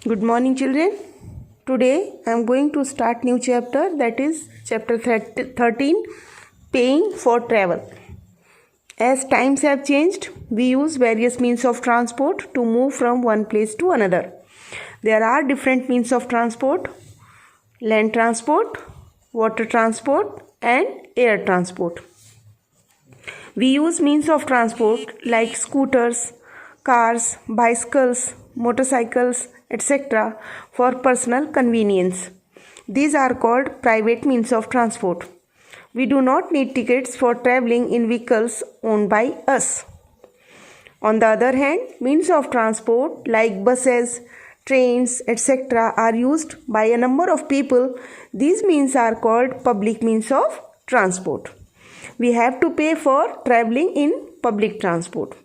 Good morning, children. Today I am going to start new chapter, that is chapter 13, paying for travel. As times have changed, we use various means of transport to move from one place to another. There are different means of transport: land transport, water transport and air transport. We use means of transport like scooters, cars, bicycles, motorcycles, etc. for personal convenience. These are called private means of transport. We do not need tickets for traveling in vehicles owned by us. On the other hand, means of transport like buses, trains, etc. are used by a number of people. These means are called public means of transport. We have to pay for traveling in public transport.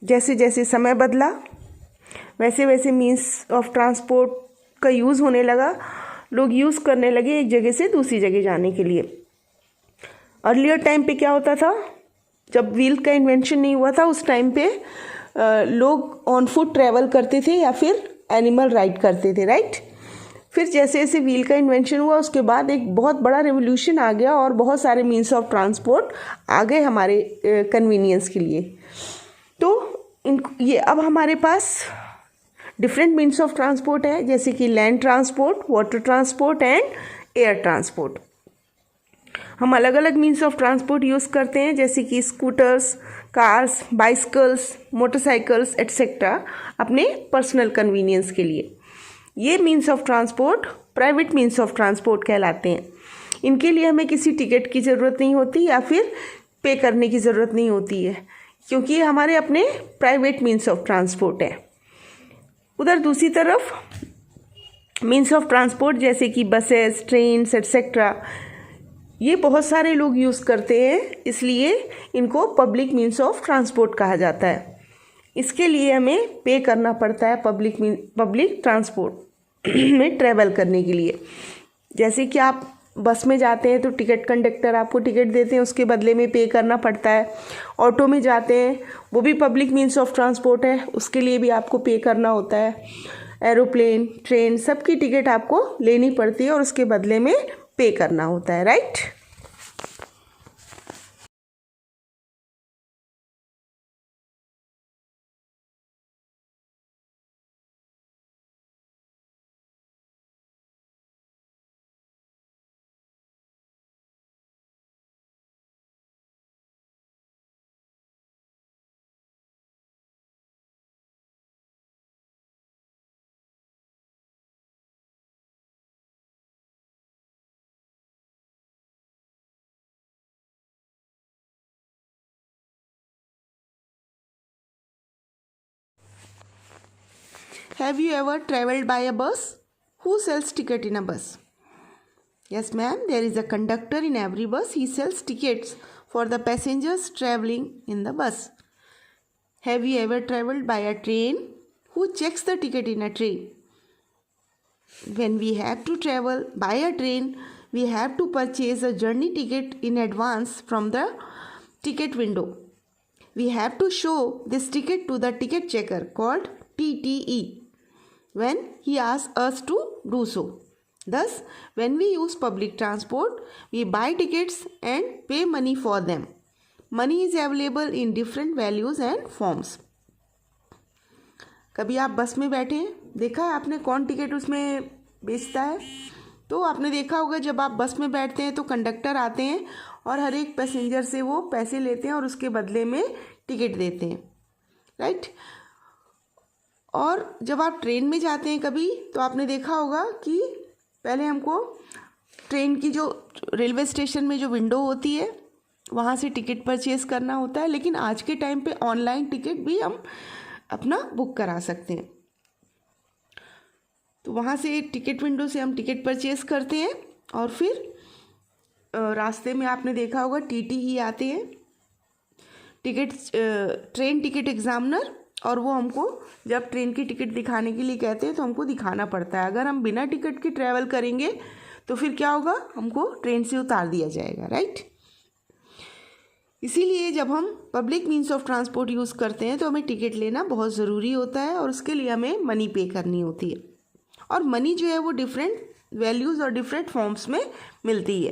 जैसे जैसे समय बदला वैसे वैसे means of transport का use होने लगा, लोग यूज़ करने लगे एक जगह से दूसरी जगह जाने के लिए। अर्लियर टाइम पे क्या होता था, जब व्हील का इन्वेंशन नहीं हुआ था उस टाइम पे लोग ऑन फुट ट्रैवल करते थे या फिर एनिमल राइड करते थे, राइट। फिर जैसे जैसे व्हील का इन्वेंशन हुआ उसके बाद एक बहुत बड़ा रेवोल्यूशन आ गया और बहुत सारे मीन्स ऑफ ट्रांसपोर्ट आ गए हमारे कन्वीनियंस के लिए। तो ये अब हमारे पास डिफरेंट मीन्स ऑफ ट्रांसपोर्ट है, जैसे कि land transport, water transport and air transport. हम अलग अलग मीन्स ऑफ ट्रांसपोर्ट यूज़ करते हैं, जैसे कि scooters, cars, bicycles, motorcycles etcetera अपने पर्सनल कन्वीनियंस के लिए। ये means of transport private means of transport कहलाते हैं। इनके लिए हमें किसी टिकट की ज़रूरत नहीं होती या फिर पे करने की ज़रूरत नहीं होती है, क्योंकि ये हमारे अपने प्राइवेट मीन्स ऑफ ट्रांसपोर्ट है। उधर दूसरी तरफ मीन्स ऑफ ट्रांसपोर्ट जैसे कि बसेस, ट्रेन्स एट्सेट्रा, ये बहुत सारे लोग यूज़ करते हैं, इसलिए इनको पब्लिक मीन्स ऑफ ट्रांसपोर्ट कहा जाता है। इसके लिए हमें पे करना पड़ता है पब्लिक ट्रांसपोर्ट में ट्रैवल करने के लिए। जैसे कि आप बस में जाते हैं तो टिकट कंडक्टर आपको टिकट देते हैं, उसके बदले में पे करना पड़ता है। ऑटो में जाते हैं, वो भी पब्लिक मीन्स ऑफ ट्रांसपोर्ट है, उसके लिए भी आपको पे करना होता है। एरोप्लेन, ट्रेन, सबकी टिकट आपको लेनी पड़ती है और उसके बदले में पे करना होता है, right. Have you ever traveled by a bus? Who sells ticket in a bus? Yes, ma'am. There is a conductor in every bus. He sells tickets for the passengers traveling in the bus. Have you ever traveled by a train? Who checks the ticket in a train? When we have to travel by a train, we have to purchase a journey ticket in advance from the ticket window. We have to show this ticket to the ticket checker called TTE when he asks us to do so. Thus, when we use public transport, we buy tickets and pay money for them. Money is available in different values and forms. कभी आप बस में बैठे हैं, देखा है आपने कौन टिकट उसमें बेचता है? तो आपने देखा होगा जब आप बस में बैठते हैं तो कंडक्टर आते हैं और हर एक पैसेंजर से वो पैसे लेते हैं और उसके बदले में टिकट देते हैं, राइट। और जब आप ट्रेन में जाते हैं कभी, तो आपने देखा होगा कि पहले हमको ट्रेन की जो रेलवे स्टेशन में जो विंडो होती है वहाँ से टिकट परचेज करना होता है, लेकिन आज के टाइम पे ऑनलाइन टिकट भी हम अपना बुक करा सकते हैं। तो वहाँ से टिकट विंडो से हम टिकट परचेज करते हैं और फिर रास्ते में आपने देखा होगा TTE आते हैं, ट्रेन टिकट एग्जामिनर, और वो हमको जब ट्रेन की टिकट दिखाने के लिए कहते हैं तो हमको दिखाना पड़ता है। अगर हम बिना टिकट के ट्रैवल करेंगे तो फिर क्या होगा, हमको ट्रेन से उतार दिया जाएगा, राइट। इसीलिए जब हम public means of transport use करते हैं तो हमें टिकट लेना बहुत ज़रूरी होता है और उसके लिए हमें मनी पे करनी होती है। और मनी जो है वो डिफरेंट वैल्यूज़ और डिफरेंट फॉर्म्स में मिलती है,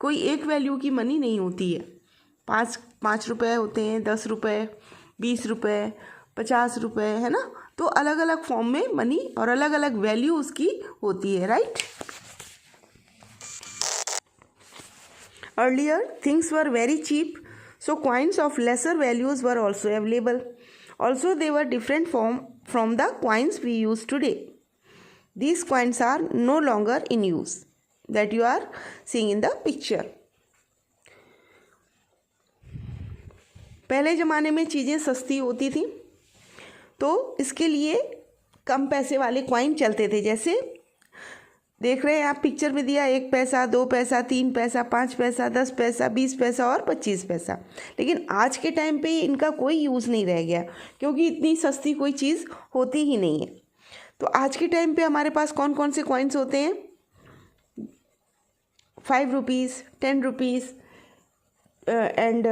कोई एक वैल्यू की मनी नहीं होती है। 5 रुपये होते हैं, 10 रुपये, 20 रुपये, 50 रुपये, है ना। तो अलग अलग फॉर्म में मनी और अलग अलग वैल्यू उसकी होती है, right. Earlier things were very cheap, so coins of lesser values were also available. Also they were different from the coins we use today. These coins are no longer in use that you are seeing in the picture. पहले ज़माने में चीज़ें सस्ती होती थी तो इसके लिए कम पैसे वाले कॉइन चलते थे। जैसे देख रहे हैं आप पिक्चर में दिया, 1 पैसा, 2 पैसा, 3 पैसा, 5 पैसा, 10 पैसा, 20 पैसा और 25 पैसा। लेकिन आज के टाइम पे इनका कोई यूज़ नहीं रह गया क्योंकि इतनी सस्ती कोई चीज़ होती ही नहीं है। तो आज के टाइम पे हमारे पास कौन कौन से कॉइन्स होते हैं? 5 रुपीज़, 10 रुपीज़ एंड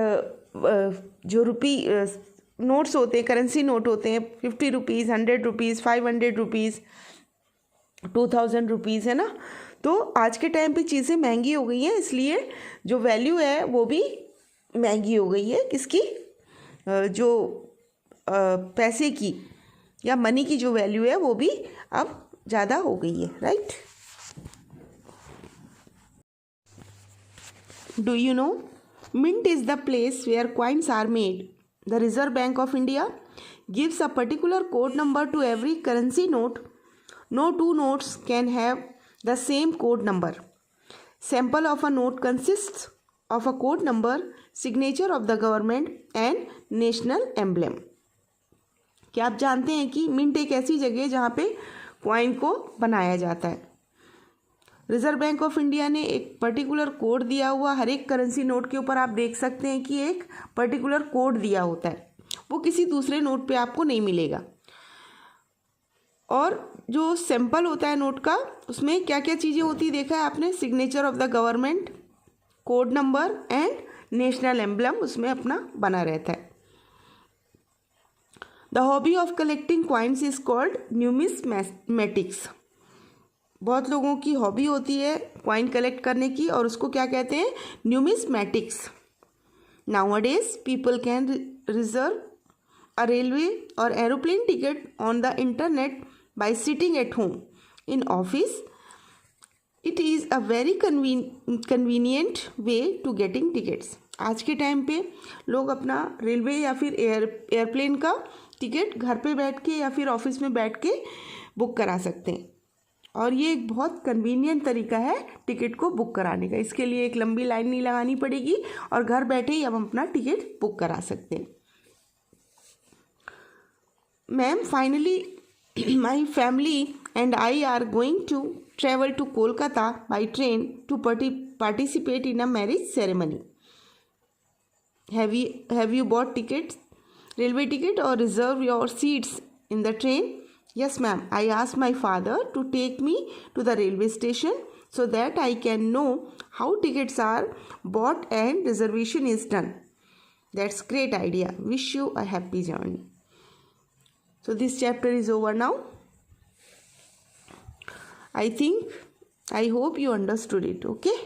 जो नोट्स होते हैं, करेंसी नोट होते हैं, 50 रुपीज़, 100 रुपीज़, 500 रुपीज़, 2000 रुपीज़, है ना। तो आज के टाइम पे चीज़ें महंगी हो गई हैं, इसलिए जो वैल्यू है वो भी महंगी हो गई है। किसकी? जो पैसे की या मनी की जो वैल्यू है वो भी अब ज़्यादा हो गई है, right. Do you know mint is the place where coins are made. The Reserve Bank of India gives a particular code number to every currency note. No two notes can have the same code number. Sample of a note consists of a code number, signature of the government and national emblem. क्या आप जानते हैं कि mint एक ऐसी जगह है जहाँ पे कॉइन को बनाया जाता है। रिजर्व बैंक ऑफ इंडिया ने एक पर्टिकुलर कोड दिया हुआ, हर एक करेंसी नोट के ऊपर आप देख सकते हैं कि एक पर्टिकुलर कोड दिया होता है, वो किसी दूसरे नोट पे आपको नहीं मिलेगा। और जो सैंपल होता है नोट का, उसमें क्या क्या चीज़ें होती है देखा है आपने? Signature of the government, code number and national emblem उसमें अपना बना रहता है। The hobby of collecting coins is called numismatics. बहुत लोगों की हॉबी होती है कॉइन कलेक्ट करने की और उसको क्या कहते हैं? Numismatics. Nowadays, people can reserve a railway or aeroplane ticket on the internet by sitting at home. In office, it is a very convenient way to getting tickets. आज के टाइम पे लोग अपना रेलवे या फिर एयरप्लेन का ticket घर पे बैठ के या फिर ऑफिस में बैठ के बुक करा सकते हैं और ये एक बहुत कन्वीनियंट तरीका है टिकट को बुक कराने का। इसके लिए एक लंबी लाइन नहीं लगानी पड़ेगी और घर बैठे ही हम अपना टिकट बुक करा सकते हैं। Ma'am, finally my family and I are going to travel to Kolkata by train to participate in a marriage ceremony. Have you bought tickets, railway ticket or reserve your seats in the train? Yes ma'am, I asked my father to take me to the railway station so that I can know how tickets are bought and reservation is done. That's great idea. Wish you a happy journey. So this chapter is over now. I hope you understood it. Okay.